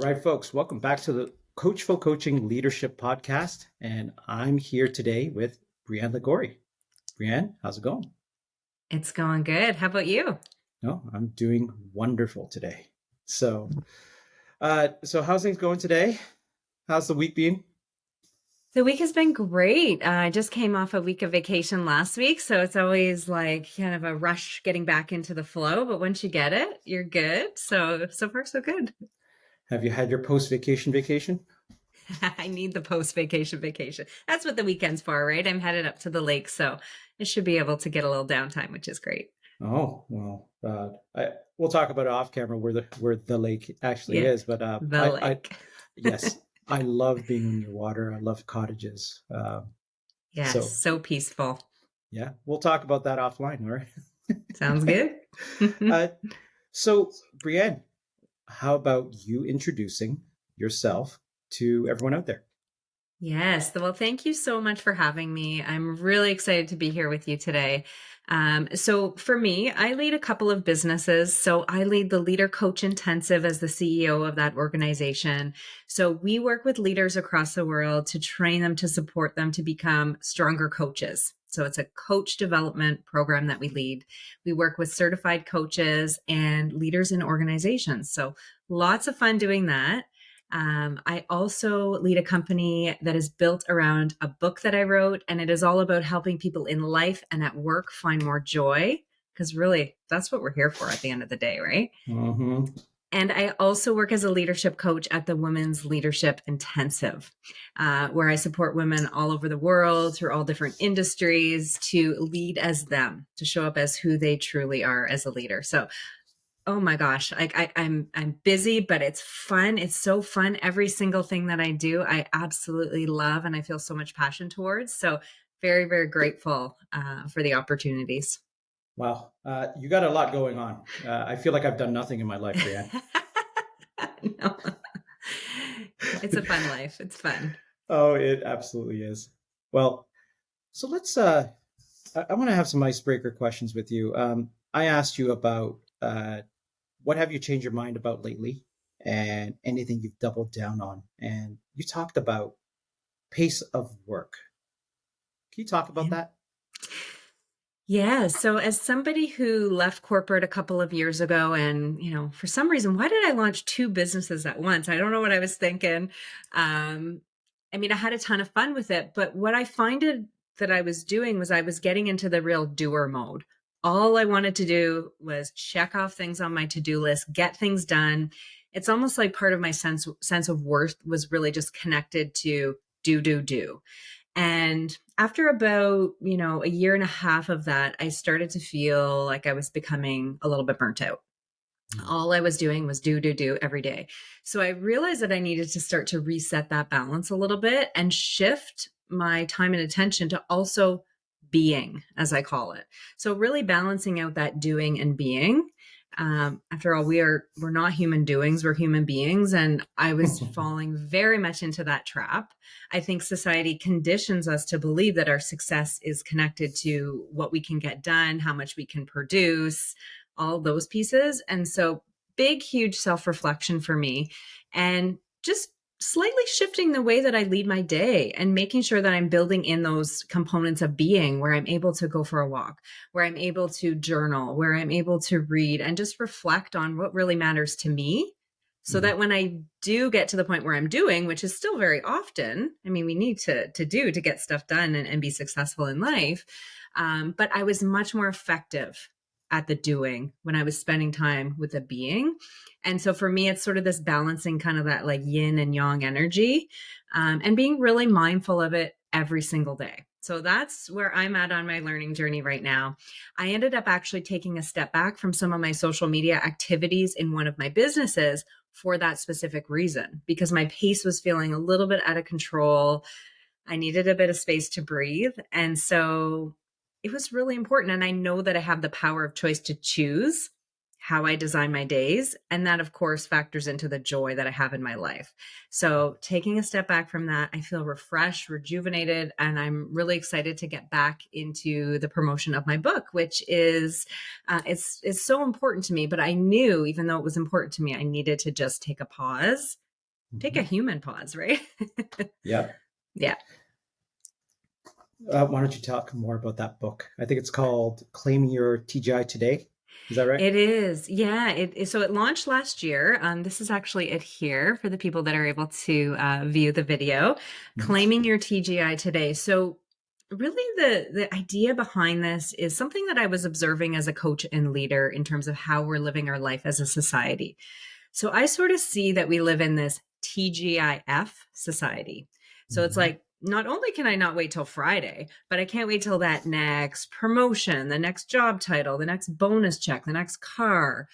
right, folks, welcome back to the Coachful Coaching Leadership Podcast. And I'm here today with Brianne Ligori. Brianne, how's it going? It's going good. How about you? No, I'm doing wonderful today. So how's things going today? How's the week been? The week has been great. I just came off a week of vacation last week, so it's always like kind of a rush getting back into the flow. But once you get it, you're good. So far, so good. Have you had your post-vacation vacation? I need the post vacation. That's what the weekend's for, right? I'm headed up to the lake, so I should be able to get a little downtime, which is great. Oh, well, we'll talk about it off camera where the lake actually Yeah, is. But the lake. yes, I love being near water. I love cottages. Yes, So so peaceful. yeah, we'll talk about that offline. All right. Sounds good. uh, so, Brienne, how about you introducing yourself to everyone out there? Yes. Well, thank you so much for having me. I'm really excited to be here with you today. So for me, I lead a couple of businesses. So I lead the Leader Coach Intensive as the CEO of that organization. So we work with leaders across the world to train them, to support them to become stronger coaches. So it's a coach development program that we lead. We work with certified coaches and leaders in organizations. So lots of fun doing that. I also lead a company that is built around a book that I wrote, and it is all about helping people in life and at work find more joy. Because really, that's what we're here for at the end of the day, right? Mm-hmm. And I also work as a leadership coach at the Women's Leadership Intensive, where I support women all over the world through all different industries to lead as them, to show up as who they truly are as a leader. So oh my gosh, I'm busy, but it's fun. It's so fun. Every single thing that I do, I absolutely love, and I feel so much passion towards. So very, very grateful for the opportunities. Wow, you got a lot going on. I feel like I've done nothing in my life, Brienne. No, it's a fun life. It's fun. Oh, it absolutely is. Well, so let's. I want to have some icebreaker questions with you. I asked you about what have you changed your mind about lately, and anything you've doubled down on, and you talked about pace of work. Can you talk about that? Yeah. So as somebody who left corporate a couple of years ago and, for some reason, why did I launch two businesses at once? I don't know what I was thinking. I had a ton of fun with it, but what I find that I was doing was I was getting into the real doer mode. All I wanted to do was check off things on my to-do list, get things done. It's almost like part of my sense of worth was really just connected to do. And after about, a year and a half of that, I started to feel like I was becoming a little bit burnt out. All I was doing was do every day. So I realized that I needed to start to reset that balance a little bit and shift my time and attention to also being, as I call it. So really balancing out that doing and being. After all, we're not human doings, we're human beings. And I was falling very much into that trap. I think society conditions us to believe that our success is connected to what we can get done, how much we can produce, all those pieces. And so big, huge self-reflection for me and just slightly shifting the way that I lead my day and making sure that I'm building in those components of being where I'm able to go for a walk, where I'm able to journal, where I'm able to read and just reflect on what really matters to me. So Mhm. that when I do get to the point where I'm doing, which is still very often, we need to do to get stuff done and be successful in life. But I was much more effective at the doing when I was spending time with the being. And so for me, it's sort of this balancing kind of that like yin and yang energy and being really mindful of it every single day. So that's where I'm at on my learning journey right now. I ended up actually taking a step back from some of my social media activities in one of my businesses for that specific reason, because my pace was feeling a little bit out of control. I needed a bit of space to breathe. And so it was really important. And I know that I have the power of choice to choose how I design my days. And that, of course, factors into the joy that I have in my life. So taking a step back from that, I feel refreshed, rejuvenated, and I'm really excited to get back into the promotion of my book, which is, it's so important to me. But I knew, even though it was important to me, I needed to just take a pause take a Mhm. human pause, right? Yeah. Yeah. Why don't you talk more about that book? I think it's called Claiming Your TGI Today. Is that right? It is. Yeah. So it launched last year. This is actually it here for the people that are able to view the video. Mhm. Claiming your TGI today. So really the idea behind this is something that I was observing as a coach and leader in terms of how we're living our life as a society. So I sort of see that we live in this TGIF society. So it's Mhm. like, not only can I not wait till Friday, but I can't wait till that next promotion, the next job title, the next bonus check, the next car.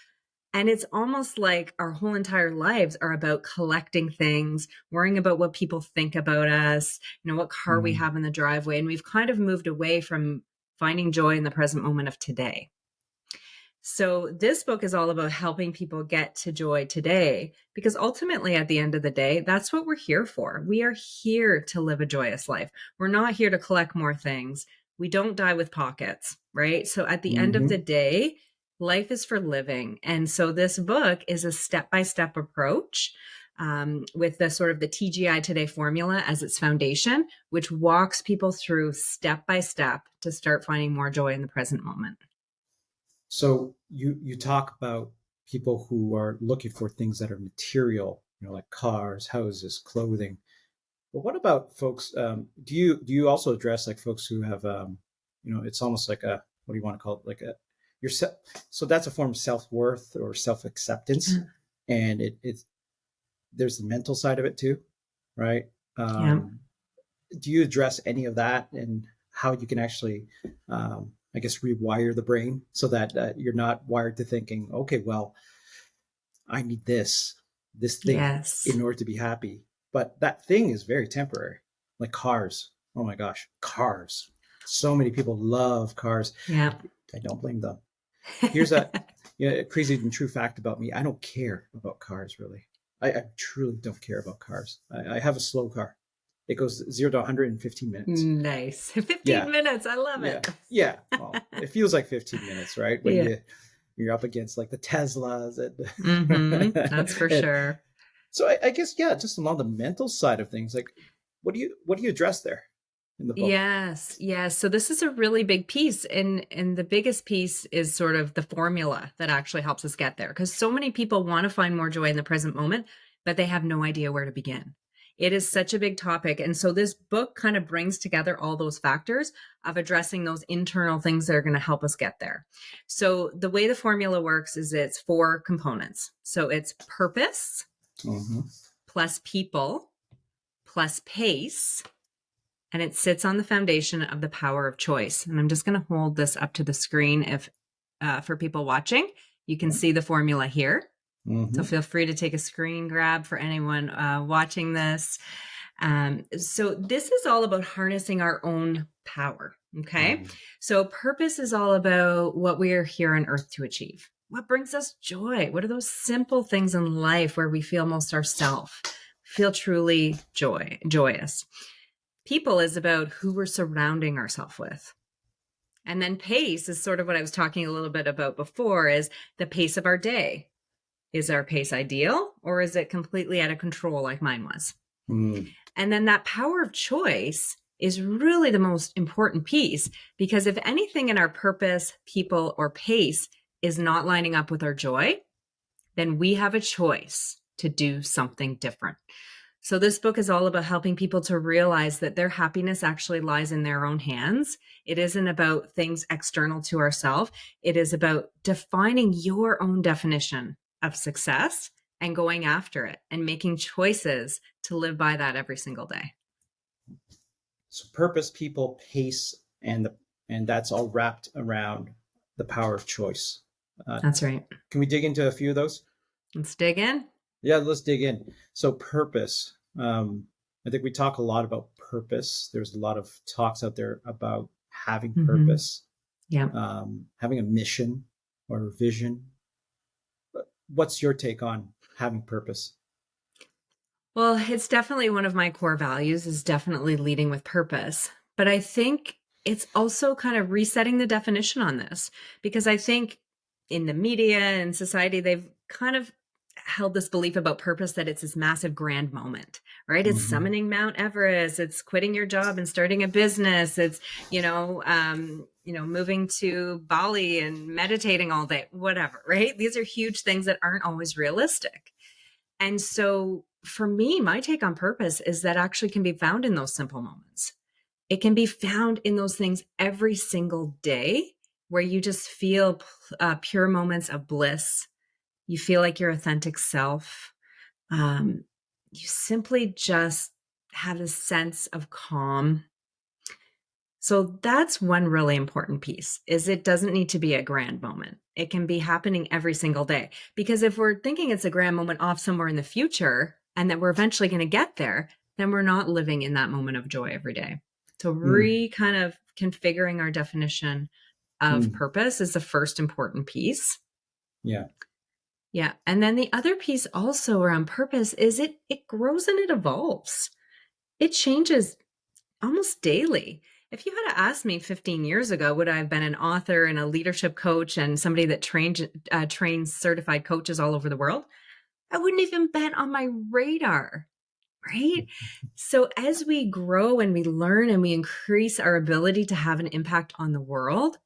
And it's almost like our whole entire lives are about collecting things, worrying about what people think about us, what car we Mhm. have in the driveway. And we've kind of moved away from finding joy in the present moment of today. So, this book is all about helping people get to joy today because ultimately, at the end of the day, that's what we're here for. We are here to live a joyous life. We're not here to collect more things. We don't die with pockets, right? So, at the end of the Mhm. day, life is for living. And so, this book is a step by step approach with the sort of the TGI Today formula as its foundation, which walks people through step by step to start finding more joy in the present moment. So you talk about people who are looking for things that are material, like cars, houses, clothing. But what about folks? Do you also address like folks who have, it's almost like a, what do you want to call it? Like a your so that's a form of self worth or self acceptance, and it's there's the mental side of it too, right? Yeah. Um, do you address any of that and how you can actually, I guess, rewire the brain so that you're not wired to thinking, okay, well, I need this thing Yes. in order to be happy. But that thing is very temporary, like cars. Oh my gosh, cars. So many people love cars. Yeah. I don't blame them. Here's a crazy and true fact about me. I don't care about cars really. I truly don't care about cars. I have a slow car. It goes 0 to 100 in 15 minutes. Nice. 15 Yeah, minutes. I love yeah, it. yeah. Well, it feels like 15 minutes, right? When Yeah. you're up against like the Teslas That's for and sure. so I guess yeah, just along the mental side of things, like what do you address there in the book? Yes. Yes. So this is a really big piece. And the biggest piece is sort of the formula that actually helps us get there. Because so many people want to find more joy in the present moment, but they have no idea where to begin. It is such a big topic. And so this book kind of brings together all those factors of addressing those internal things that are going to help us get there. So the way the formula works is it's 4 components. So it's purpose Hmm. plus people plus pace, and it sits on the foundation of the power of choice. And I'm just going to hold this up to the screen if for people watching, you can Yeah. see the formula here. So Hmm. feel free to take a screen grab for anyone watching this. So this is all about harnessing our own power. Okay. Hmm. So purpose is all about what we are here on earth to achieve. What brings us joy? What are those simple things in life where we feel most ourself, feel truly joyous? People is about who we're surrounding ourselves with. And then pace is sort of what I was talking a little bit about before is the pace of our day. Is our pace ideal or is it completely out of control like mine was? Hmm. And then that power of choice is really the most important piece because if anything in our purpose, people, or pace is not lining up with our joy, then we have a choice to do something different. So, this book is all about helping people to realize that their happiness actually lies in their own hands. It isn't about things external to ourselves. It is about defining your own definition of success and going after it and making choices to live by that every single day. So purpose, people, pace, and that's all wrapped around the power of choice. Uh, That's right. can we dig into a few of those? Let's dig in. Yeah, let's dig in. So purpose. I think we talk a lot about purpose. There's a lot of talks out there about having Mm-hmm. purpose, Yeah. having a mission or a vision. What's your take on having purpose? Well, it's definitely one of my core values is definitely leading with purpose. But I think it's also kind of resetting the definition on this because I think in the media and society, they've kind of held this belief about purpose that it's this massive grand moment, right? It's Hmm. summiting Mount Everest, it's quitting your job and starting a business, it's, moving to Bali and meditating all day, whatever, right? These are huge things that aren't always realistic. And so for me, my take on purpose is that actually can be found in those simple moments. It can be found in those things every single day where you just feel pure moments of bliss. You feel like your authentic self. Um, you simply just have a sense of calm. So that's one really important piece is it doesn't need to be a grand moment. It can be happening every single day. Because if we're thinking it's a grand moment off somewhere in the future and that we're eventually going to get there, then we're not living in that moment of joy every day. So Mm. kind of configuring our definition of Mm. purpose is the first important piece. Yeah. Yeah. And then the other piece also around purpose is it grows and it evolves. It changes almost daily. If you had asked me 15 years ago, would I have been an author and a leadership coach and somebody that trains certified coaches all over the world? I wouldn't even been on my radar, right? So as we grow and we learn and we increase our ability to have an impact on the world,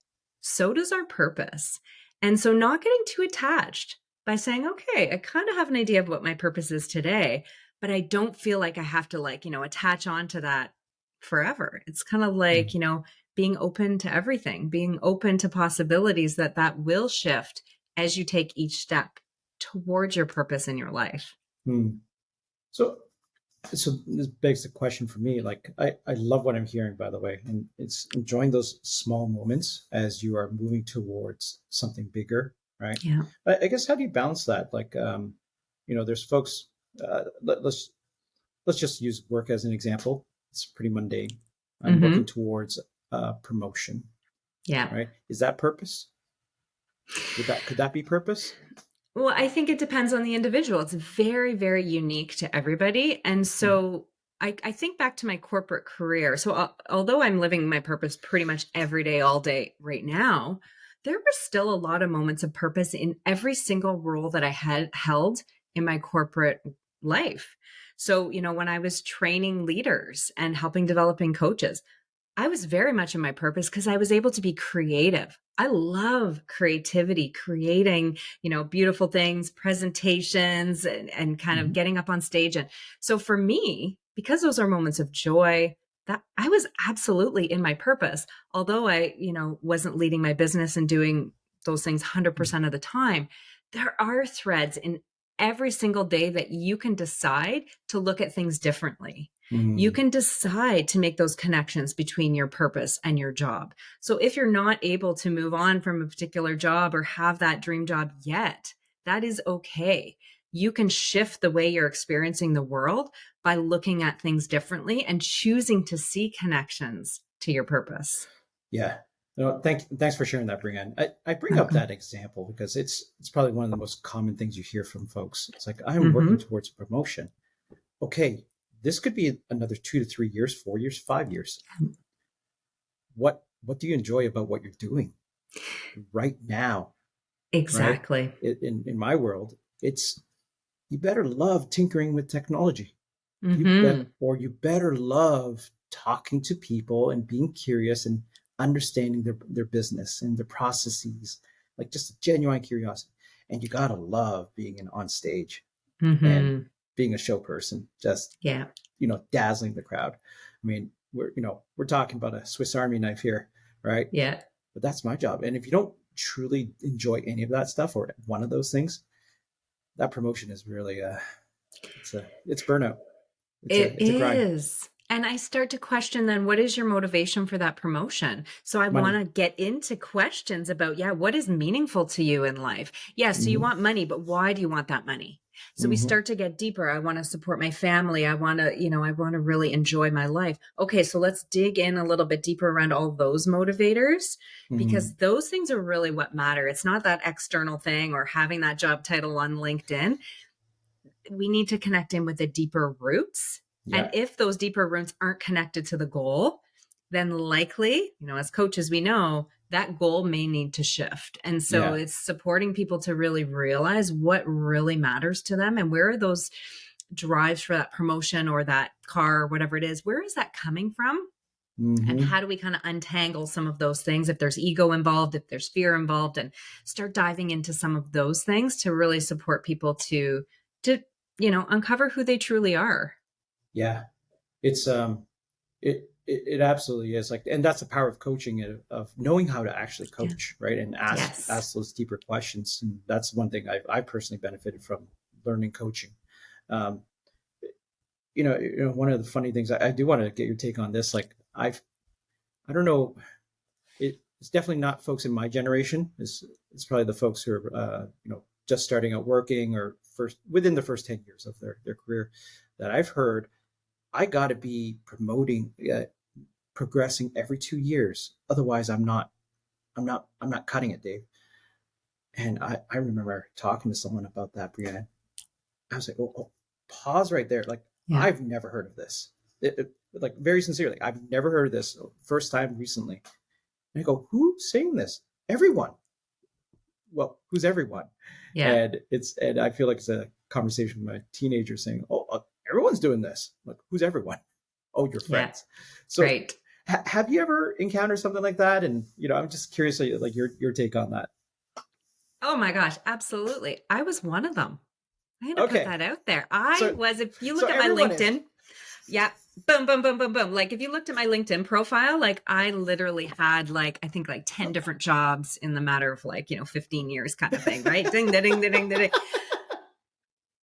so does our purpose. And so not getting too attached by saying, okay, I kind of have an idea of what my purpose is today, but I don't feel like I have to attach on to that forever. It's kind of like, Mm. being open to everything, being open to possibilities that will shift as you take each step towards your purpose in your life. Mm. So, so this begs the question for me. Like, I love what I'm hearing, by the way, and it's enjoying those small moments as you are moving towards something bigger, right? Yeah. I guess how do you balance that? Like, there's folks. Let's just use work as an example. It's pretty mundane. I'm working Hmm. towards promotion, Yeah. right? Is that purpose? Could that be purpose? Well, I think it depends on the individual. It's very, very unique to everybody. And Mm. so I think back to my corporate career. So although I'm living my purpose pretty much every day, all day right now, there were still a lot of moments of purpose in every single role that I had held in my corporate life. So, when I was training leaders and helping developing coaches, I was very much in my purpose because I was able to be creative. I love creativity, creating, beautiful things, presentations, and kind of Mhm. getting up on stage. And so for me, because those are moments of joy, that I was absolutely in my purpose. Although I, wasn't leading my business and doing those things Mhm. 100% of the time, there are threads in every single day that you can decide to look at things differently. You Mhm. can decide to make those connections between your purpose and your job. So if you're not able to move on from a particular job or have that dream job yet, that is okay. You can shift the way you're experiencing the world by looking at things differently and choosing to see connections to your purpose. Yeah. No, thanks for sharing that, Brianne. I bring up Welcome. that example because it's probably one of the most common things you hear from folks. It's like I'm working Hmm. towards a promotion. Okay, this could be another 2 to 3 years, 4 years, 5 years. What do you enjoy about what you're doing right now? Right? Exactly. In my world, it's you better love tinkering with technology. Hmm. You better love talking to people and being curious and understanding their business and their processes, like just a genuine curiosity. And you gotta love being on stage and Hmm. being a show person, just Yeah. dazzling the crowd. I mean, we're talking about a Swiss Army knife here, right? Yeah. But that's my job. And if you don't truly enjoy any of that stuff or one of those things, that promotion is really it's burnout. It It's a grind. is. And I start to question then what is your motivation for that promotion? So I want Money. to get into questions about, yeah, what is meaningful to you in life? Yeah, so you Hmm. want money, but why do you want that money? So we Hmm. start to get deeper. I want to support my family. I want to really enjoy my life. Okay, so let's dig in a little bit deeper around all those motivators Hmm. because those things are really what matter. It's not that external thing or having that job title on LinkedIn. We need to connect in with the deeper roots. And Yeah. if those deeper roots aren't connected to the goal, then likely, as coaches, we know that goal may need to shift. And so Yeah. it's supporting people to really realize what really matters to them and where are those drives for that promotion or that car or whatever it is, where is that coming from? And Hmm. how do we kind of untangle some of those things if there's ego involved, if there's fear involved, and start diving into some of those things to really support people to uncover who they truly are. Yeah. It's it absolutely is like, and that's the power of coaching, of knowing how to actually Yeah. coach, right? And Yes. ask those deeper questions. And that's one thing I personally benefited from learning coaching. Um, one of the funny things I do want to get your take on this. Like I don't know, it's definitely not folks in my generation. It's probably the folks who are just starting out working, or first within the first 10 years of their career, that I've heard. I got to be progressing every 2 years. Otherwise, I'm not cutting it, Dave. And I remember talking to someone about that, Brianne. I was like, oh, pause right there. Like, Yeah. I've never heard of this. Like, very sincerely, I've never heard of this. First time recently. And I go, who's saying this? Everyone. Well, who's everyone? Yeah. And I feel like it's a conversation with my teenager saying, oh, everyone's doing this. Like, who's everyone? Oh, your Yeah. friends. So Right. have you ever encountered something like that? And I'm just curious, like your take on that. Oh my gosh, absolutely. I was one of them. I had to put Okay, that out there. I so was, if you so look at my everyone is. LinkedIn, yeah, boom, boom, boom, boom, boom. Like if you looked at my LinkedIn profile, like I literally had like, I think like 10 different jobs in the matter of like, 15 years kind of thing, right? Ding, ding, ding, ding, ding.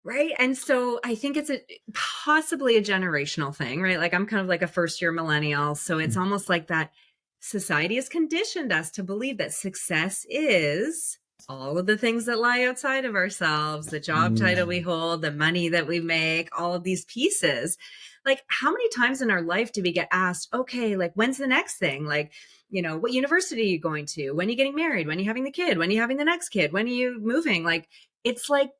Right. And so I think it's possibly a generational thing, right? Like I'm kind of like a first year millennial. So it's almost like that society has conditioned us to believe that success is all of the things that lie outside of ourselves, the job title we Mm, hold, the money that we make, all of these pieces. Like how many times in our life do we get asked, okay, like when's the next thing? Like, what university are you going to? When are you getting married? When are you having the kid? When are you having the next kid? When are you moving? Like, it's like,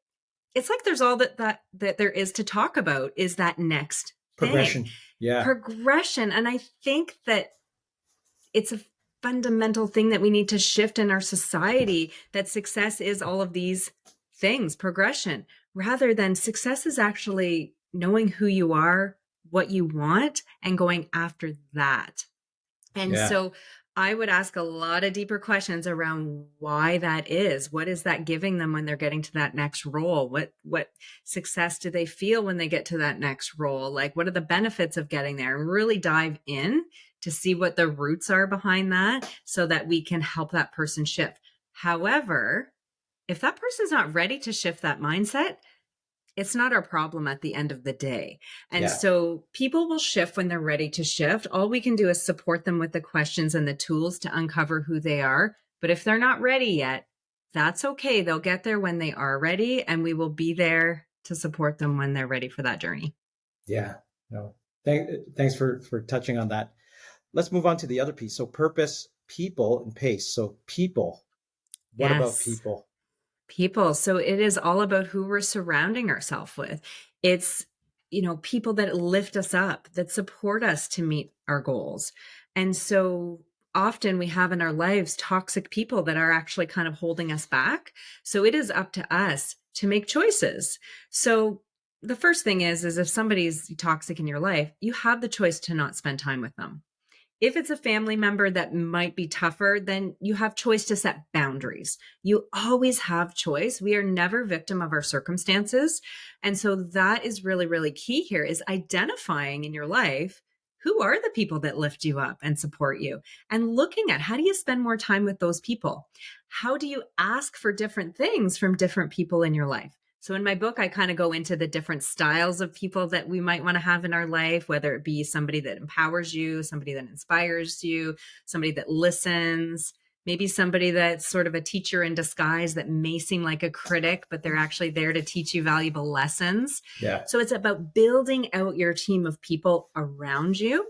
there's all that there is to talk about is that next thing, progression. Yeah. progression. And I think that it's a fundamental thing that we need to shift in our society, that success is all of these things, progression, rather than success is actually knowing who you are, what you want, and going after that. And Yeah. so I would ask a lot of deeper questions around why that is. What is that giving them when they're getting to that next role? What success do they feel when they get to that next role? Like what are the benefits of getting there? And really dive in to see what the roots are behind that so that we can help that person shift. However, if that person's not ready to shift that mindset, it's not our problem at the end of the day. And Yeah. so people will shift when they're ready to shift. All we can do is support them with the questions and the tools to uncover who they are. But if they're not ready yet, that's okay. They'll get there when they are ready, and we will be there to support them when they're ready for that journey. Yeah. No. Thanks for touching on that. Let's move on to the other piece. So purpose, people, and pace. So people. What about Yes. people? People. So it is all about who we're surrounding ourselves with. It's, people that lift us up, that support us to meet our goals. And so often we have in our lives toxic people that are actually kind of holding us back. So it is up to us to make choices. So the first thing is if somebody's toxic in your life, you have the choice to not spend time with them. If it's a family member that might be tougher, then you have choice to set boundaries. You always have choice. We are never victim of our circumstances. And so that is really, really key here is identifying in your life who are the people that lift you up and support you and looking at how do you spend more time with those people? How do you ask for different things from different people in your life? So in my book, I kind of go into the different styles of people that we might want to have in our life, whether it be somebody that empowers you, somebody that inspires you, somebody that listens, maybe somebody that's sort of a teacher in disguise that may seem like a critic, but they're actually there to teach you valuable lessons. Yeah. So it's about building out your team of people around you.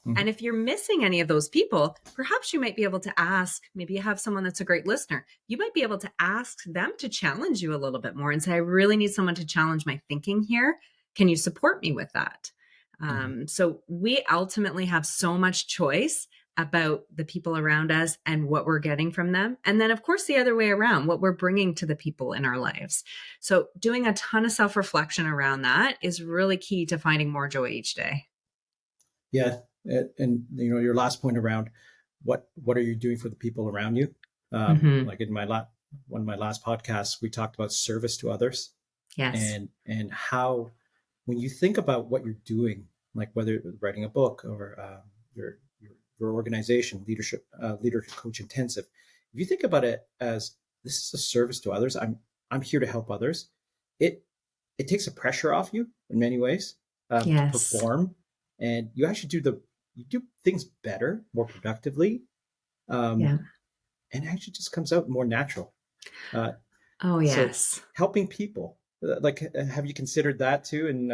Mhm. And if you're missing any of those people, perhaps you might be able to ask, maybe you have someone that's a great listener. You might be able to ask them to challenge you a little bit more and say, I really need someone to challenge my thinking here. Can you support me with that? Mhm. So we ultimately have so much choice, about the people around us and what we're getting from them. And then, of course, the other way around, what we're bringing to the people in our lives. So, doing a ton of self reflection around that is really key to finding more joy each day. Yeah, and your last point around what are you doing for the people around you? Mm-hmm. Like in one of my last podcasts, we talked about service to others, Yes. and how when you think about what you're doing, like whether writing a book or your organization, leader coach intensive, if you think about it as this is a service to others, I'm here to help others. It it takes the pressure off you in many ways, to Yes. perform, and you do things better, more productively, um, Yeah. and actually just comes out more natural. Uh, Oh, so yes. helping people, have you considered that too in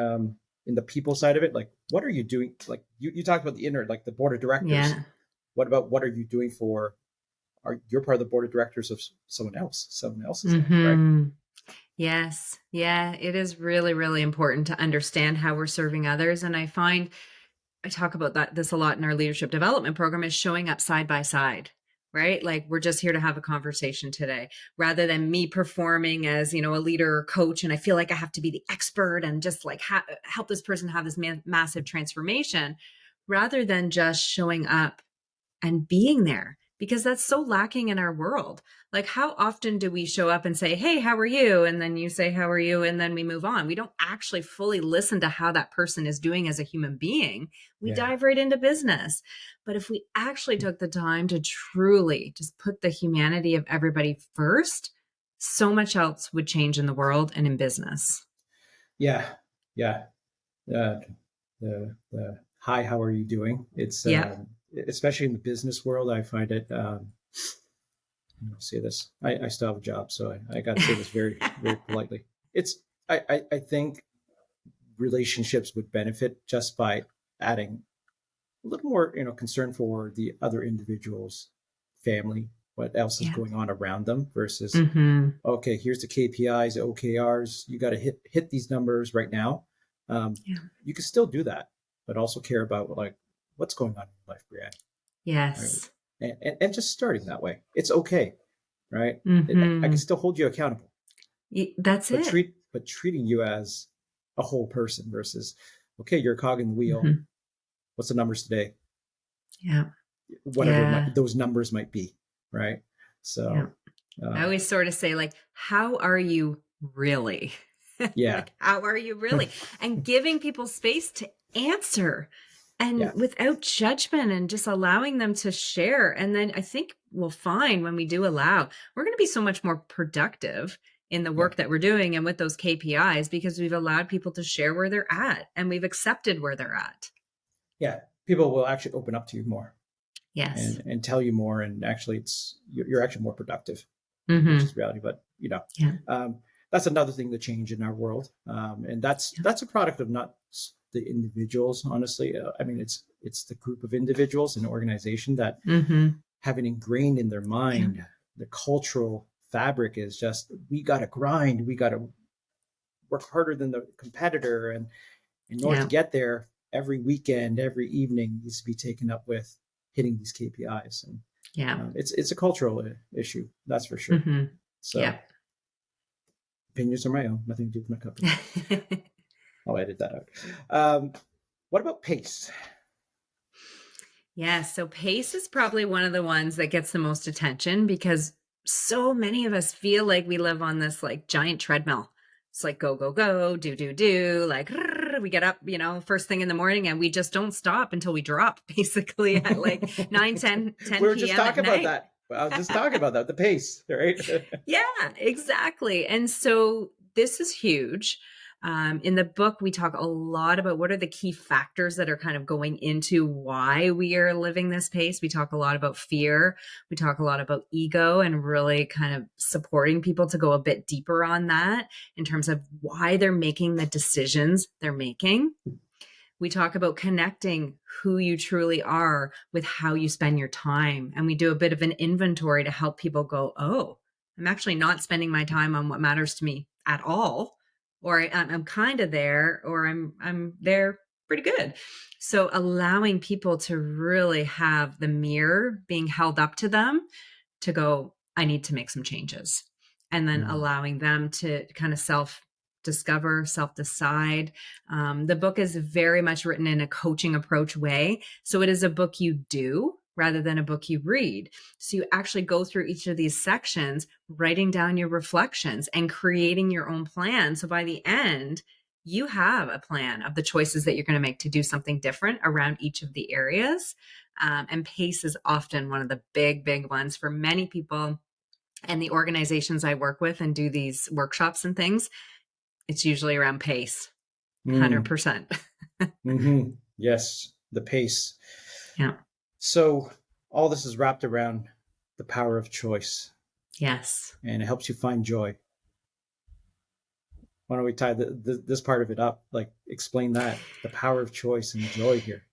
the people side of it? Like, what are you doing? Like you talked about the inner, like the board of directors. Yeah. What are you doing for? You're part of the board of directors of someone else's life, right? Mm-hmm. Yes. Yeah. It is really, really important to understand how we're serving others. And I find I talk about this a lot in our leadership development program is showing up side by side, right? Like we're just here to have a conversation today rather than me performing as, a leader or coach. And I feel like I have to be the expert and just like help this person have this massive transformation rather than just showing up and being there because that's so lacking in our world. Like, how often do we show up and say, "Hey, how are you?" And then you say, "How are you?" And then we move on. We don't actually fully listen to how that person is doing as a human being. We Yeah, dive right into business. But if we actually took the time to truly just put the humanity of everybody first, so much else would change in the world and in business. yeah, yeah. The hi, how are you doing? It's Yep. especially in the business world, I find it. I'll say this. I still have a job, so I got to say this very, very politely. It's I think relationships would benefit just by adding a little more, concern for the other individual's family, what else is Yeah. going on around them versus, Mm-hmm. okay, here's the KPIs, OKRs. You got to hit these numbers right now. Yeah. You can still do that, but also care about like what's going on in your life, Brianne. Right? Yes. And just starting that way, it's okay, right? I can Mm-hmm. still hold you accountable, That's it. but treating you as a whole person versus, okay, you're a cog in the wheel. Mm-hmm. What's the numbers today? Yeah. Whatever Yeah. those numbers might be, right? Yeah. So, I uh, always sort of say, like, how are you really? yeah, Like, how are you really? And giving people space to answer and yeah, without judgment and just allowing them to share. And then I think we'll find when we do allow, we're going to be so much more productive in the yeah, work that we're doing and with those KPIs because we've allowed people to share where they're at and we've accepted where they're at. yeah. People will actually open up to you more Yes. and tell you more, and actually, you're actually more productive, which Mm-hmm. is reality. But Yeah. um, that's another thing to change in our world, and Yeah. that's a product of not the individuals. Honestly, I mean, it's the group of individuals and organization that Mm-hmm. have it ingrained in their Yeah. mind. The cultural fabric is just we got to grind, we got to work harder than the competitor, and in order to Yeah. get there, every weekend, every evening needs to be taken up with hitting these KPIs, and Yeah. it's a cultural issue, that's for sure. Mm-hmm. So Yeah. opinions are my own, nothing to do with my company. I'll edit that out. Um, what about pace? Yeah, so pace is probably one of the ones that gets the most attention because so many of us feel like we live on this like giant treadmill. It's like go, go, go, do, do, do. Like we get up, first thing in the morning and we just don't stop until we drop basically at like 9, 10, We 10 were just p.m. at talking about night. that. I was just talking about that, the pace, right? Yeah, exactly. And so this is huge. In the book, we talk a lot about what are the key factors that are kind of going into why we are living this pace. We talk a lot about fear. We talk a lot about ego and really kind of supporting people to go a bit deeper on that in terms of why they're making the decisions they're making. We talk about connecting who you truly are with how you spend your time. And we do a bit of an inventory to help people go, oh, I'm actually not spending my time on what matters to me at all. Or I'm kind of there, or I'm there pretty good. So allowing people to really have the mirror being held up to them to go, I need to make some changes. And then Mm. allowing them to kind of self discover, self decide. The book is very much written in a coaching approach way. So it is a book you do rather than a book you read. So you actually go through each of these sections, writing down your reflections and creating your own plan. So by the end, you have a plan of the choices that you're going to make to do something different around each of the areas. And pace is often one of the big ones for many people. And the organizations I work with and do these workshops and things, it's usually around pace, Mm. 100%. Yes, the pace. Yeah. So all this is wrapped around the power of choice, Yes. and it helps you find joy. Why don't we tie this part of it up? Like, explain that, the power of choice and joy here.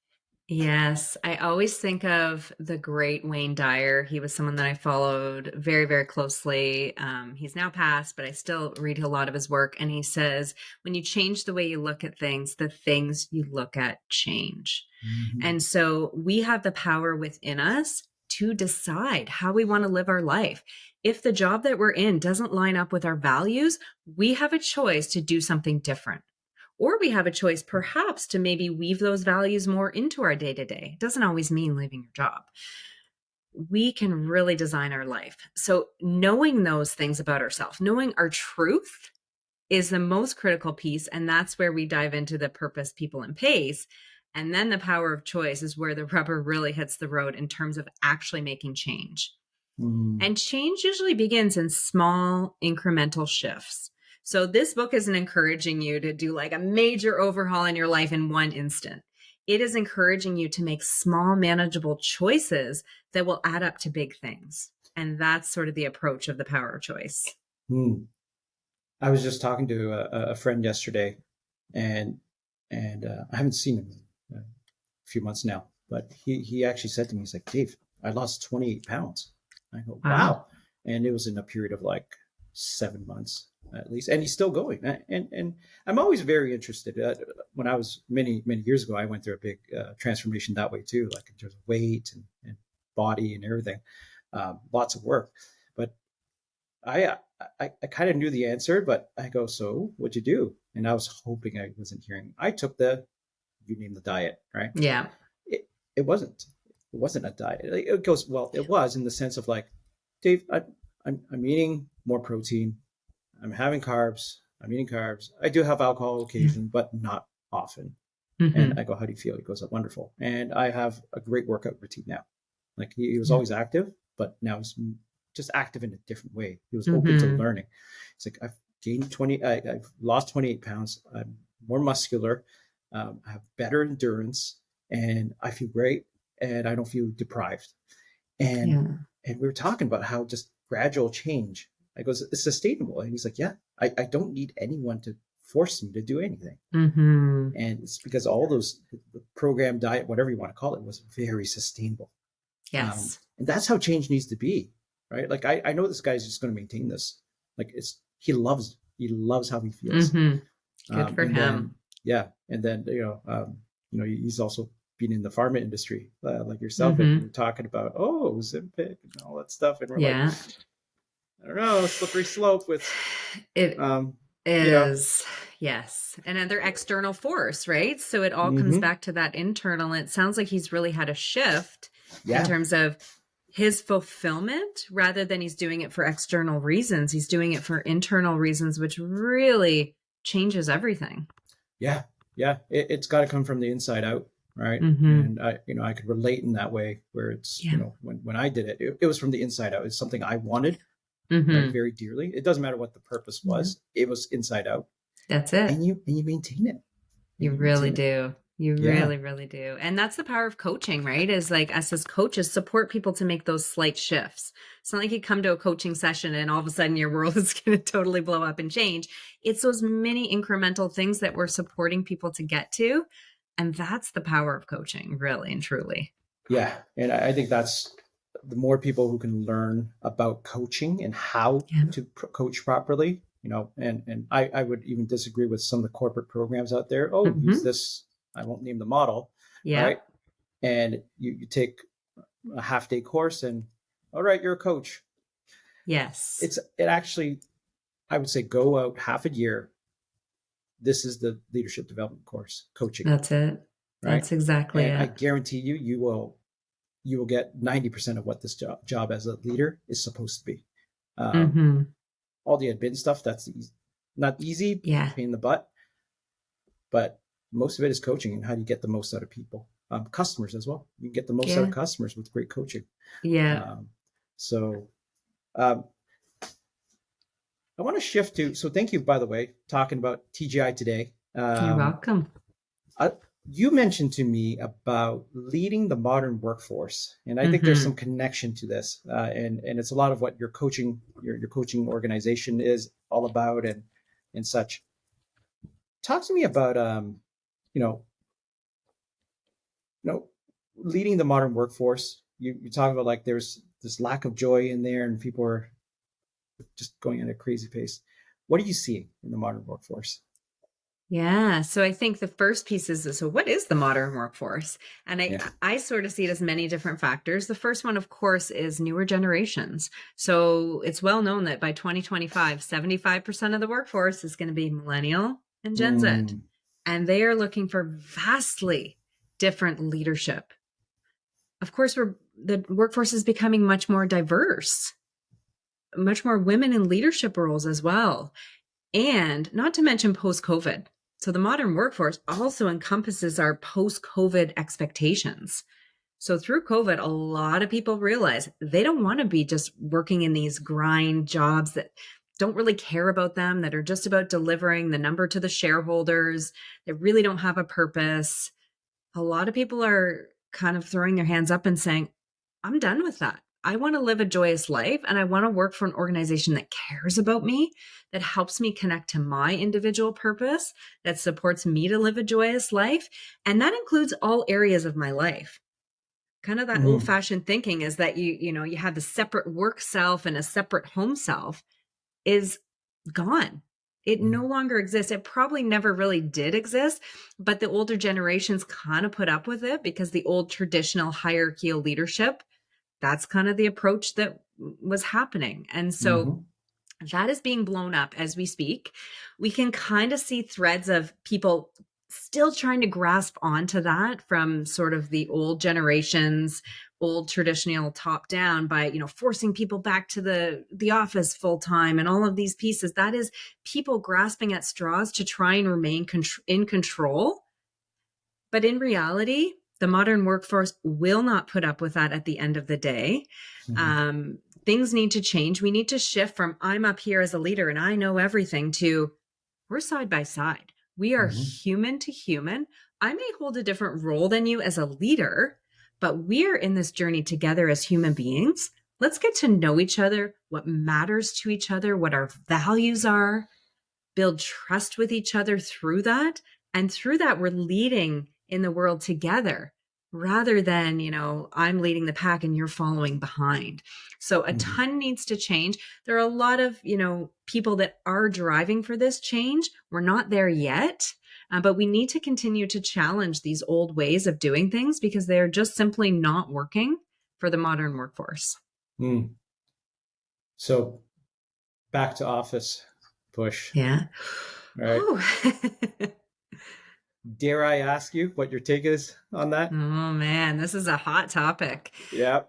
Yes, I always think of the great Wayne Dyer. He was someone that I followed very closely. He's now passed, but I still read a lot of his work. And he says, when you change the way you look at things, the things you look at change. Mm-hmm. And so we have the power within us to decide how we want to live our life. If the job that we're in doesn't line up with our values, we have a choice to do something different. Or we have a choice perhaps to maybe weave those values more into our day to day. It doesn't always mean leaving your job. We can really design our life. So, knowing those things about ourselves, knowing our truth is the most critical piece. And that's where we dive into the purpose, people, and pace. And then the power of choice is where the rubber really hits the road in terms of actually making change. Mm. And change usually begins in small incremental shifts. So this book isn't encouraging you to do like a major overhaul in your life in one instant. It is encouraging you to make small, manageable choices that will add up to big things. And that's sort of the approach of the power of choice. Mm. I was just talking to a friend yesterday, and I haven't seen him in a few months now, but he actually said to me, he's like, Dave, I lost 28 pounds. I go, Wow. wow. And it was in a period of like 7 months at least. And he's still going. And I'm always very interested. When I was many years ago, I went through a big transformation that way too, like in terms of weight and body and everything. Lots of work. But I kind of knew the answer, but I go, so what'd you do? And I was hoping I wasn't hearing. I took you name the diet, right? Yeah. It, it wasn't. It wasn't a diet. It goes, well, it was in the sense of like, Dave, I'm eating more protein. I'm having carbs. I'm eating carbs. I do have alcohol occasion, but not often. And Mm-hmm. I go, how do you feel? He goes, wonderful. And I have a great workout routine now. Like he was Yeah. always active, but now he's just active in a different way. He was open to Mm-hmm. learning. It's like I've gained I've lost 28 pounds. I'm more muscular. I have better endurance, and I feel great, and I don't feel deprived. And Yeah. and we were talking about how just gradual change. I goes, it's sustainable, and he's like, yeah, I don't need anyone to force me to do anything. Mm-hmm. And it's because all those the program diet, whatever you want to call it, was very sustainable. Yes. And that's how change needs to be, right? Like I know this guy's just going to maintain this. Like he loves how he feels. Mm-hmm. Good for And then him. yeah, and then he's also been in the pharma industry, like yourself, and Mm-hmm. you're talking about Ozempic and all that stuff, and we're like, Yeah. I don't know, slippery slope with It um, you know, is, yes. Another external force, right? So it all comes mm-hmm, back to that internal. It sounds like he's really had a shift in yeah, terms of his fulfillment rather than he's doing it for external reasons. He's doing it for internal reasons, which really changes everything. yeah, yeah. It's got to come from the inside out, right? Mm-hmm. And I could relate in that way where it's, Yeah. when I did it was from the inside out. It's something I wanted, right, Mm-hmm. very dearly. It doesn't matter what the purpose Yeah. was. It was inside out, That's it. and you maintain it, and You you really maintain it. do. You Yeah, really do. And that's the power of coaching, right? Is like us as coaches support people to make those slight shifts. It's not like you come to a coaching session and all of a sudden your world is going to totally blow up and change. It's those mini incremental things that we're supporting people to get to. And that's the power of coaching, really and truly. yeah. And I think that's the more people who can learn about coaching and how Yeah. to coach properly, and I would even disagree with some of the corporate programs out there. Oh, use Mm-hmm. this I won't name the model, right? Yep. And you take a half day course and all right, you're a coach. Yes. It actually, I would say, go out half a year. This is the leadership development course, coaching, That's it. right? That's exactly And I it. guarantee you, you will get 90% of what this job as a leader is supposed to be. Um, Mm-hmm. all the admin stuff, that's not easy, Yeah. pain in the butt, but most of it is coaching and how do you get the most out of people. Customers as well. You can get the most out of Yeah. customers with great coaching. Yeah. Um, so um, I want to shift to, so thank you, by the way, talking about TGI today. You're welcome. I, you mentioned to me about leading the modern workforce, and I think there's some Mm-hmm. connection to this, and it's a lot of what your coaching organization is all about, and such. Talk to me about you know you know leading the modern workforce. You talk about like there's this lack of joy in there, and people are just going at a crazy pace. What are you seeing in the modern workforce? Yeah. So I think the first piece is, so what is the modern workforce? And Yeah. I sort of see it as many different factors. The first one, of course, is newer generations. So it's well known that by 2025, 75% of the workforce is going to be millennial and Gen Z. Mm, And they are looking for vastly different leadership. Of course, the workforce is becoming much more diverse, much more women in leadership roles as well. And not to mention post COVID. So the modern workforce also encompasses our post COVID expectations. So through COVID, a lot of people realize they don't want to be just working in these grind jobs that don't really care about them, that are just about delivering the number to the shareholders, that really don't have a purpose. A lot of people are kind of throwing their hands up and saying, I'm done with that. I want to live a joyous life and I want to work for an organization that cares about me, that helps me connect to my individual purpose, that supports me to live a joyous life. And that includes all areas of my life. Kind of that old mm, fashioned thinking is that you have the separate work self and a separate home self is gone. It no mm, longer exists. It probably never really did exist, but the older generations kind of put up with it because the old traditional hierarchical leadership, that's kind of the approach that was happening. And so mm, that is being blown up as we speak. We can kind of see threads of people still trying to grasp onto that from sort of the old generations, old traditional top down by, forcing people back to the office full time and all of these pieces. That is people grasping at straws to try and remain in control. But in reality, the modern workforce will not put up with that at the end of the day. mm, Um, Things need to change. We need to shift from I'm up here as a leader and I know everything to we're side by side. We are mm, human to human. I may hold a different role than you as a leader, but we're in this journey together as human beings. Let's get to know each other, what matters to each other, what our values are, build trust with each other through that. And through that, we're leading in the world together rather than, I'm leading the pack and you're following behind. So a mm. ton needs to change. There are a lot of, people that are driving for this change. We're not there yet. But we need to continue to challenge these old ways of doing things because they're just simply not working for the modern workforce. Mm. So back to office push. Yeah. All right. Dare I ask you what your take is on that? Oh man, this is a hot topic. Yeah.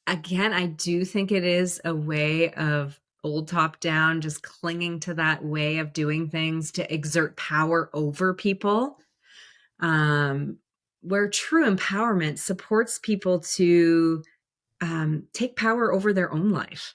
Again, I do think it is a way of old top down, just clinging to that way of doing things to exert power over people. Um, where true empowerment supports people to take power over their own life.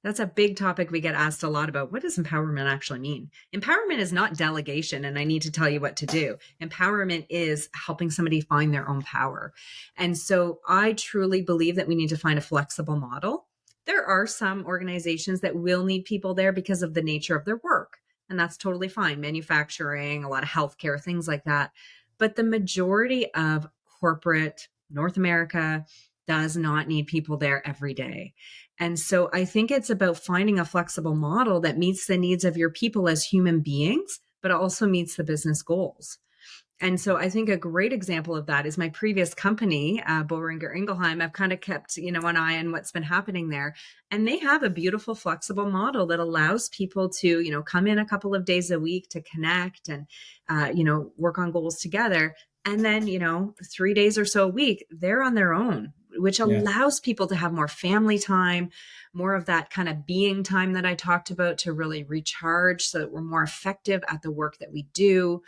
That's a big topic we get asked a lot about. What does empowerment actually mean? Empowerment is not delegation, and I need to tell you what to do. Empowerment is helping somebody find their own power. And so I truly believe that we need to find a flexible model. There are some organizations that will need people there because of the nature of their work, and that's totally fine. Manufacturing, a lot of healthcare, things like that. But the majority of corporate North America does not need people there every day. And so I think it's about finding a flexible model that meets the needs of your people as human beings, but also meets the business goals. And so I think a great example of that is my previous company, Boehringer Ingelheim. I've kind of kept, an eye on what's been happening there. And they have a beautiful, flexible model that allows people to, come in a couple of days a week to connect and, work on goals together. And then, 3 days or so a week, they're on their own, which Yeah. allows people to have more family time, more of that kind of being time that I talked about to really recharge so that we're more effective at the work that we do.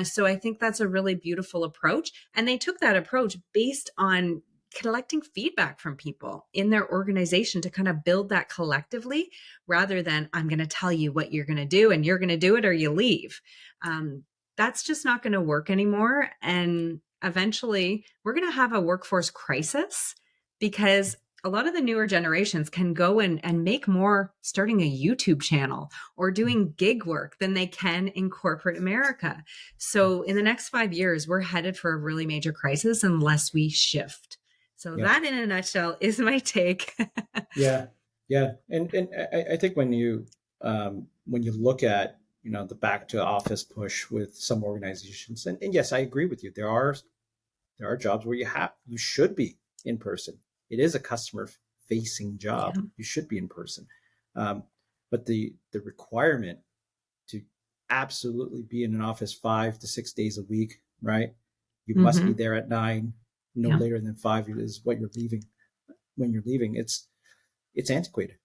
So I think that's a really beautiful approach. And they took that approach based on collecting feedback from people in their organization to kind of build that collectively rather than I'm going to tell you what you're going to do and you're going to do it or you leave. That's just not going to work anymore. And eventually we're going to have a workforce crisis because a lot of the newer generations can go and make more starting a YouTube channel or doing gig work than they can in corporate America. So in the next 5 years, we're headed for a really major crisis unless we shift. So Yeah. that in a nutshell is my take. Yeah. Yeah. And I think when you look at, the back to office push with some organizations, and yes, I agree with you. There are jobs where you should be in person. It is a customer facing job. Yeah. You should be in person. Um, but the requirement to absolutely be in an office 5 to 6 days a week, right? You must be Mm-hmm. there at 9, no Yeah. later than 5 is what you're leaving. When you're leaving, it's antiquated.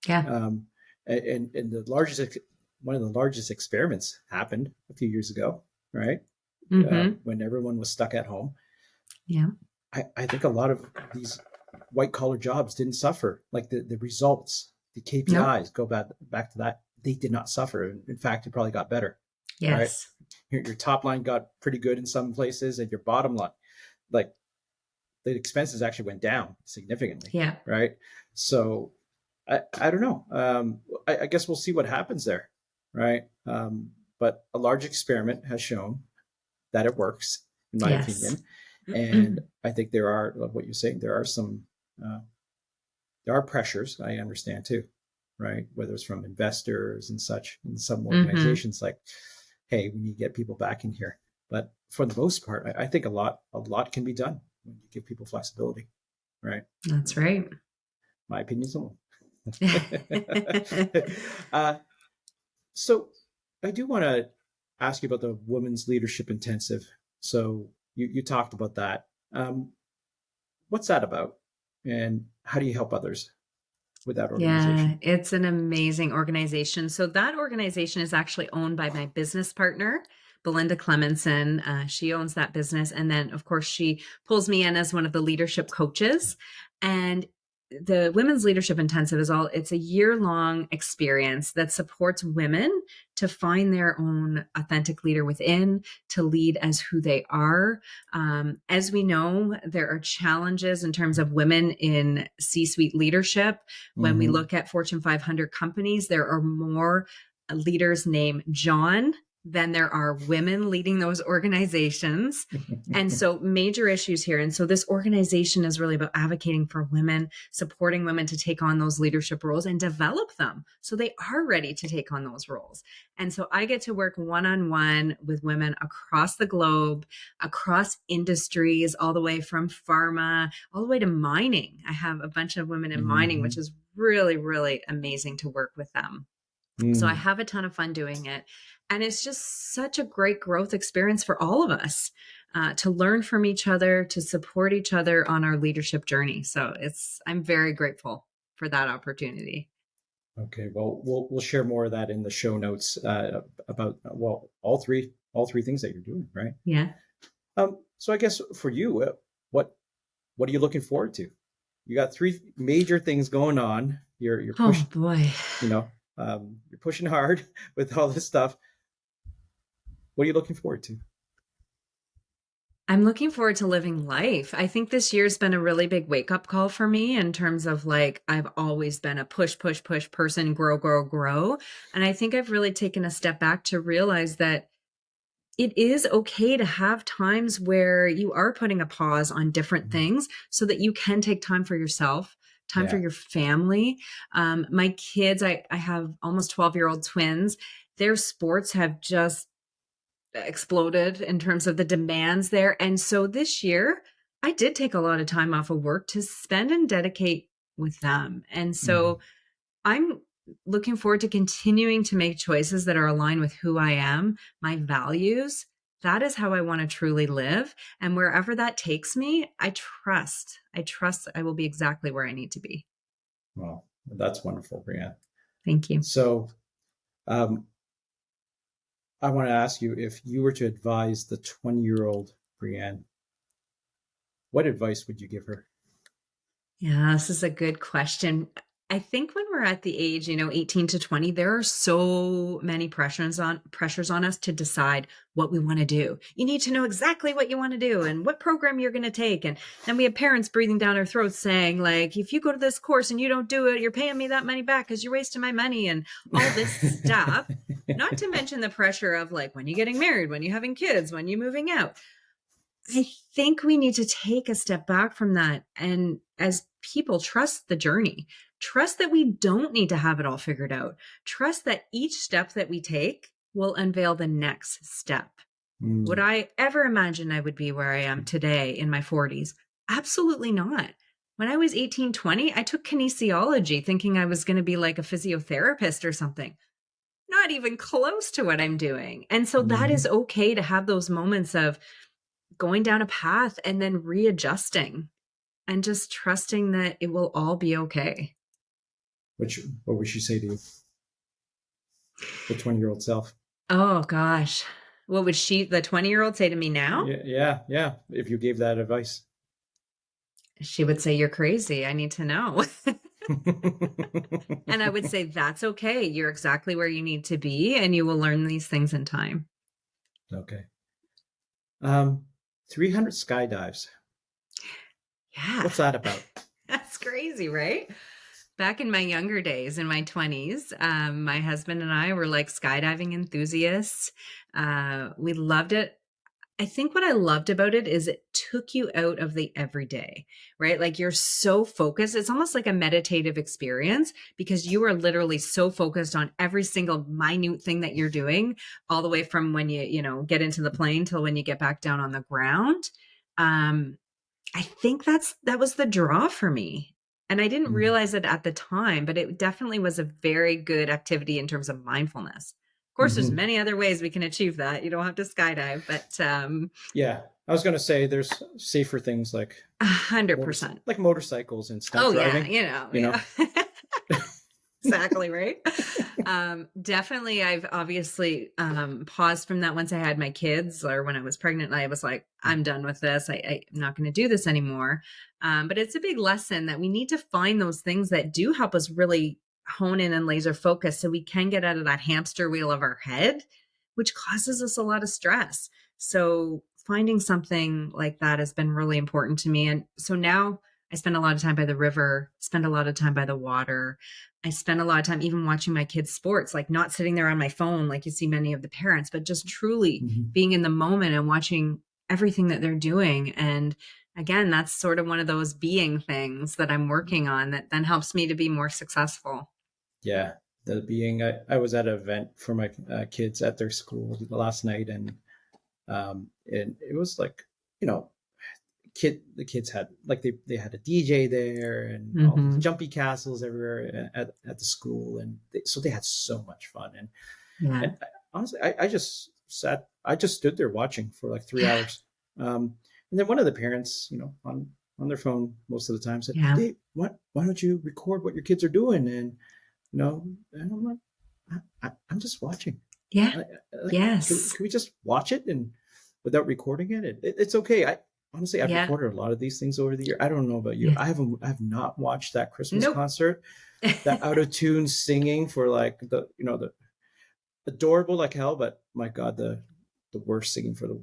Yeah. Um, and one of the largest experiments happened a few years ago, right? Mm-hmm. When everyone was stuck at home. Yeah. I think a lot of these white collar jobs didn't suffer. Like the results, the Nope. KPIs go back to that. They did not suffer. In fact, it probably got better, right? Yes. Your top line got pretty good in some places, and your bottom line, like the expenses actually went down significantly, Yeah. right? So I don't know. I guess we'll see what happens there, right? But a large experiment has shown that it works, in my Yes. opinion. And I think there are, what you're saying, uh, there are pressures, I understand too, right? Whether it's from investors and such in some Mm-hmm. organizations, like, hey, we need to get people back in here. But for the most part, I think a lot can be done when you give people flexibility, right? That's right. My opinion's alone. uh, so I do want to ask you about the Women's Leadership Intensive. So you talked about that. What's that about? And how do you help others with that Yeah, organization? it's an amazing organization. So that organization is actually owned by my business partner, Belinda Clemenson. She owns that business. And then, of course, she pulls me in as one of the leadership coaches. And the Women's Leadership Intensive it's a year-long experience that supports women to find their own authentic leader within, to lead as who they are. As we know, there are challenges in terms of women in C-suite leadership. When we Mm-hmm. look at Fortune 500 companies, there are more leaders named John than there are women leading those organizations. And so major issues here. And so this organization is really about advocating for women, supporting women to take on those leadership roles and develop them so they are ready to take on those roles. And so I get to work one-on-one with women across the globe, across industries, all the way from pharma, all the way to mining. I have a bunch of women in mining, Mm-hmm. which is really, really amazing to work with them. So I Mm. have a ton of fun doing it. And it's just such a great growth experience for all of us to learn from each other, to support each other on our leadership journey. So I'm very grateful for that opportunity. Okay, well, we'll share more of that in the show notes about all three things that you're doing, right? Yeah. So I guess for you, what are you looking forward to? You got three major things going on. You're Oh pushing, boy. you know, you're pushing hard with all this stuff. What are you looking forward to? I'm looking forward to living life. I think this year's been a really big wake up call for me in terms of like, I've always been a push, push, push person, grow, grow, grow. And I think I've really taken a step back to realize that it is okay to have times where you are putting a pause on different Mhm. things so that you can take time for yourself, time for Yeah. your family. My kids, I have almost 12-year-old twins. Their sports have just exploded in terms of the demands there. And so this year, I did take a lot of time off of work to spend and dedicate with them. And Mhm. so I'm looking forward to continuing to make choices that are aligned with who I am, my values. That is how I want to truly live. And wherever that takes me, I trust I will be exactly where I need to be. Well, that's wonderful, Brianne. Thank you. So, um, I want to ask you, if you were to advise the 20-year-old Brianne, what advice would you give her? Yeah, this is a good question. I think when we're at the age, 18 to 20, there are so many pressures on us to decide what we want to do. You need to know exactly what you want to do and what program you're going to take. And then we have parents breathing down our throats saying, like, if you go to this course and you don't do it, you're paying me that money back because you're wasting my money and all this stuff. Not to mention the pressure of like when you're getting married, when you're having kids, when you're moving out. I think we need to take a step back from that and as people trust the journey. Trust that we don't need to have it all figured out. Trust that each step that we take will unveil the next step. Would Mm, I ever imagine I would be where I am today in my 40s? Absolutely not. When I was 18, 20, I took kinesiology thinking I was going to be like a physiotherapist or something. Not even close to what I'm doing. And so that is mhm. okay to have those moments of going down a path and then readjusting and just trusting that it will all be okay. What would she say to you, the 20-year-old self? Oh gosh. What would the 20-year-old say to me now? Yeah, yeah, yeah. If you gave that advice. She would say, "You're crazy. I need to know." And I would say, "That's okay. You're exactly where you need to be, and you will learn these things in time." Okay. Um, 300 skydives. Yeah. What's that about? That's crazy, right? Back in my younger days, in my 20s, my husband and I were like skydiving enthusiasts. We loved it. I think what I loved about it is it took you out of the everyday, right? Like you're so focused. It's almost like a meditative experience because you are literally so focused on every single minute thing that you're doing, all the way from when get into the plane till when you get back down on the ground. Um, I think that was the draw for me. And I didn't Mm, realize it at the time, but it definitely was a very good activity in terms of mindfulness. Of course, there's mhm. many other ways we can achieve that. You don't have to skydive, but Yeah, I was gonna say there's safer things like 100%. like motorcycles and stunt Oh yeah, driving. You know. yeah. Exactly, right? Definitely, I've obviously paused from that once I had my kids or when I was pregnant. I was like, I'm done with this. I'm not going to do this anymore. But it's a big lesson that we need to find those things that do help us really hone in and laser focus so we can get out of that hamster wheel of our head, which causes us a lot of stress. So finding something like that has been really important to me. And so now I spend a lot of time by the river, spend a lot of time by the water. I spend a lot of time even watching my kids' sports, like not sitting there on my phone like you see many of the parents, but just truly Mhm. being in the moment and watching everything that they're doing. And again, that's sort of one of those being things that I'm working on that then helps me to be more successful. Yeah, the being. I was at an event for my kids at their school last night, and it was like, you know, the kids had like they had a DJ there and all these Hmm. jumpy castles everywhere at the school, and so they had so much fun. Yeah. And honestly, I just stood there watching for like three Yeah. hours. And then one of the parents, on their phone most of the time said, Yeah. "Hey, why don't you record what your kids are doing?" And I'm like, I'm just watching. Yeah. I, like, Yes. can we just watch it and without recording it? It's okay. I've Yeah. recorded a lot of these things over the year. I don't know about you. Yeah. I have not watched that Christmas Nope. concert, that out of tune singing for like the adorable like hell, but my God, the worst singing for the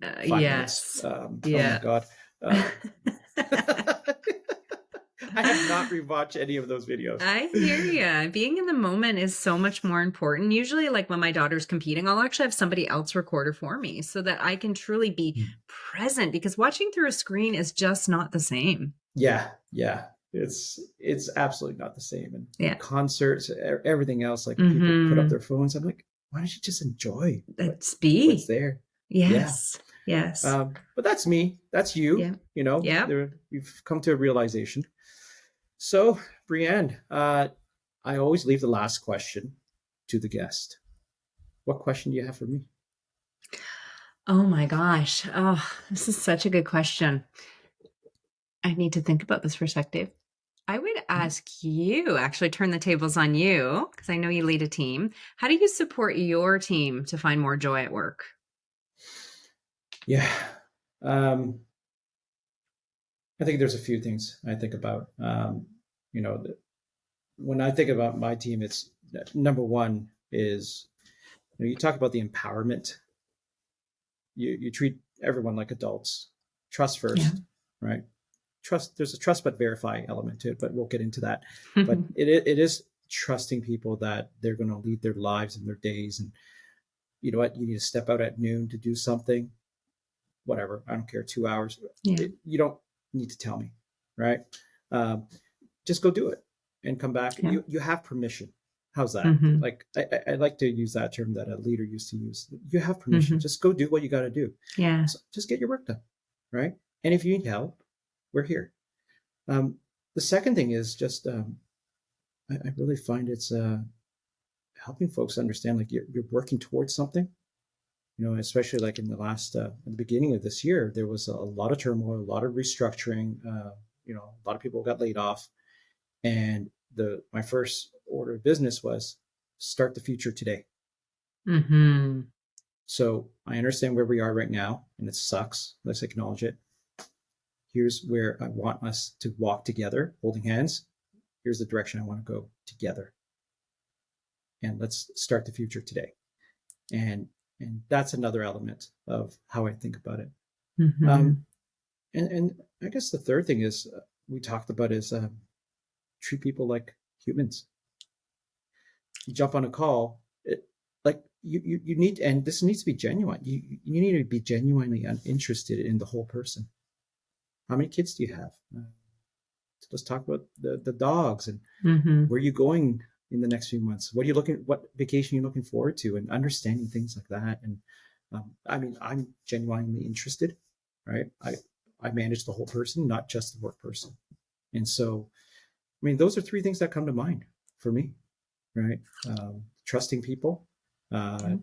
5 minutes. Yes. Oh my Yeah. God. Uh, I have not rewatched any of those videos. I hear ya. Being in the moment is so much more important. Usually, like when my daughter's competing, I'll actually have somebody else record her for me so that I can truly be present because watching through a screen is just not the same. Yeah, yeah. It's absolutely not the same. And Yeah. concerts, everything else, like people put up Hmm. their phones. I'm like, why don't you just enjoy Let's what's be. there? Yeah. Yes. Yes. But that's me. That's you. Yeah. Yep. There you've come to a realization. So, Brianne, I always leave the last question to the guest. What question do you have for me? Oh my gosh. Oh, this is such a good question. I need to think about this for a sec, Dave. I would ask you, actually turn the tables on you, because I know you lead a team. How do you support your team to find more joy at work? Yeah. Um, I think there's a few things I think about. You know, when I think about my team, it's number one is you talk about the empowerment. You treat everyone like adults. Trust Yeah. first, right? Trust. There's a trust but verify element to it, but we'll get into that. But it is trusting people that they're going to lead their lives and their days, and you know what, you need to step out at noon to do something, whatever, I don't care, 2 hours, Yeah. you don't need to tell me, right? um, just go do it and come back. Yeah. You have permission. How's that? Hmm. Like I like to use that term that a leader used to use. You have permission. Hmm. Just go do what you got to do. Yeah. So just get your work done, right? And if you need help, we're here. um, the second thing is just I really find it's helping folks understand like you're working towards something. Especially like in the last at the beginning of this year, there was a lot of turmoil, a lot of restructuring. A lot of people got laid off, and the my first order of business was start the future today. Hmm. So I understand where we are right now, and it sucks. Let's acknowledge it. Here's where I want us to walk together, holding hands. Here's the direction I want to go together, and let's start the future today. And that's another element of how I think about it. Hmm. Um, and I guess the third thing is we talked about is treat people like humans. You jump on a call, like you need, and this needs to be genuine. You need to be genuinely interested in the whole person. How many kids do you have? Let's talk about the dogs, and Hmm. where are you going in the next few months? What vacation are you looking forward to, and understanding things like that. And I mean, I'm genuinely interested, right? I manage the whole person, not just the work person. And so, I mean, those are three things that come to mind for me, right? Trusting people, uh, Yeah.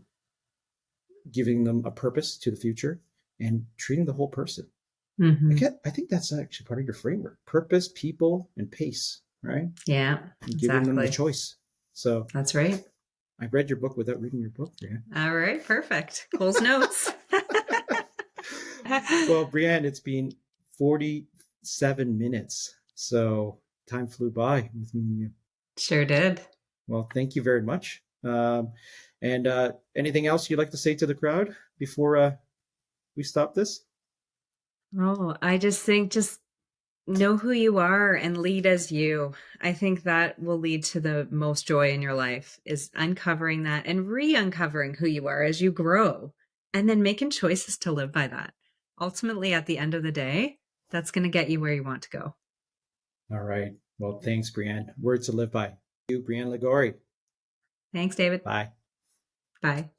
giving them a purpose to the future, and treating the whole person. Hmm. I think that's actually part of your framework: purpose, people, and pace, right? Yeah, And giving them the exactly. choice. So That's right. I read your book without reading your book, Brianne. All right. Perfect. Cole's notes. Well, Brianne, it's been 47 minutes. So time flew by with me and you. Sure did. Well, thank you very much. And anything else you'd like to say to the crowd before we stop this? Oh, I just think just know who you are and lead as you. I think that will lead to the most joy in your life is uncovering that and re-uncovering who you are as you grow and then making choices to live by that. Ultimately, at the end of the day, that's going to get you where you want to go. All right. Well, thanks, Brianne. Words to live by. You, Brianne Ligori. Thanks, David. Bye. Bye.